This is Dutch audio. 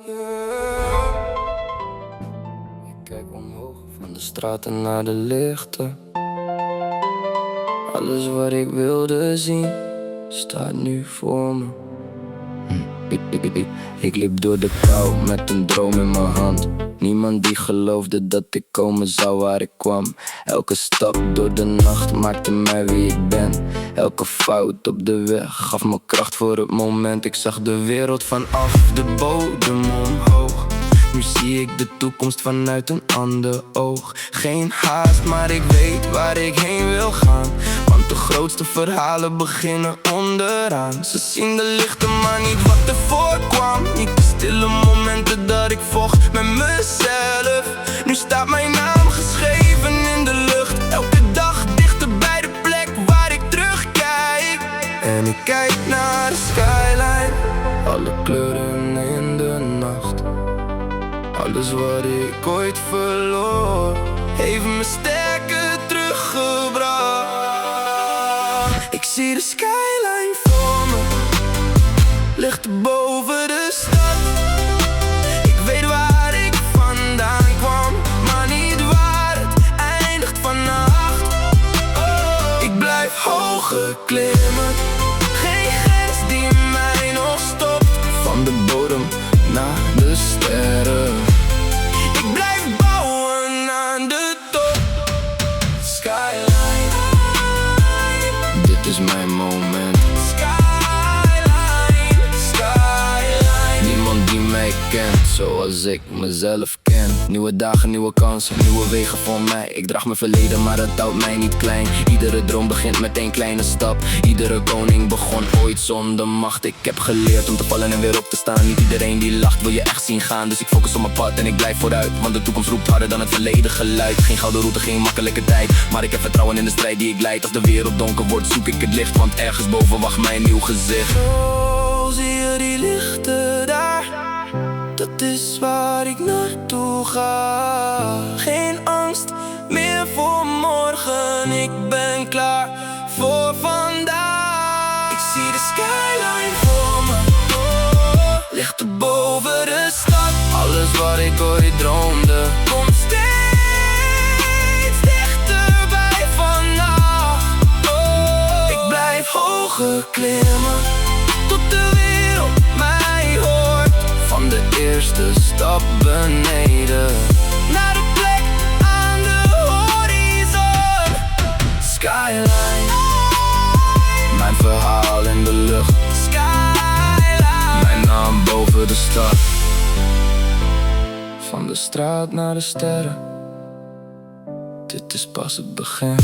Ik kijk omhoog van de straten naar de lichten. Alles wat ik wilde zien staat nu voor me. Ik liep door de kou met een droom in mijn hand. Niemand die geloofde dat ik komen zou waar ik kwam. Elke stap door de nacht maakte mij wie ik ben. Elke fout op de weg gaf me kracht voor het moment. Ik zag de wereld vanaf de bodem omhoog. Nu zie ik de toekomst vanuit een ander oog. Geen haast, maar ik weet waar ik heen wil gaan. Want de grootste verhalen beginnen onderaan. Ze zien de lichten, maar niet wat er voorkwam. Niet de stille momenten dat ik vocht met mezelf. Nu staat mijn naam geschreven in de lucht. Elke dag dichter bij de plek waar ik terugkijk. En ik kijk naar de skyline. Alle kleuren in de nacht. Alles wat ik ooit verloor heeft me sterker teruggebracht. Ik zie de skyline voor me, ligt boven de stad. Ik weet waar ik vandaan kwam, maar niet waar het eindigt vannacht. Ik blijf hoger klimmen, geen grens die mij nog stopt. Van de bodem naar de sterren. Ik blijf bouwen aan de top. Skyline. Dit is mijn moment. Skyline. Skyline. Niemand die mij kent zoals ik mezelf ken. Nieuwe dagen, nieuwe kansen, nieuwe wegen voor mij. Ik draag mijn verleden, maar het houdt mij niet klein. Iedere droom begint met één kleine stap. Iedere koning begon ooit zonder macht. Ik heb geleerd om te vallen en weer op te staan. Niet iedereen die lacht wil je echt zien gaan. Dus ik focus op mijn pad en ik blijf vooruit. Want de toekomst roept harder dan het verleden geluid. Geen gouden route, geen makkelijke tijd. Maar ik heb vertrouwen in de strijd die ik leid. Als de wereld donker wordt, zoek ik het licht. Want ergens boven wacht mijn nieuw gezicht. Oh, zie je die lichten daar? Dat is waar ik naartoe ga. Geen angst meer voor morgen. Ik ben klaar voor vandaag. Ik zie de skyline voor me, ligt er boven de stad. Alles wat ik ooit droomde komt steeds dichterbij vannacht. Ik blijf hoger klimmen tot de wereld mij hoort. Van de eerste stap beneden naar de plek aan de horizon. Skyline. Mijn verhaal in de lucht. Skyline. Mijn naam boven de stad. Van de straat naar de sterren. Dit is pas het begin.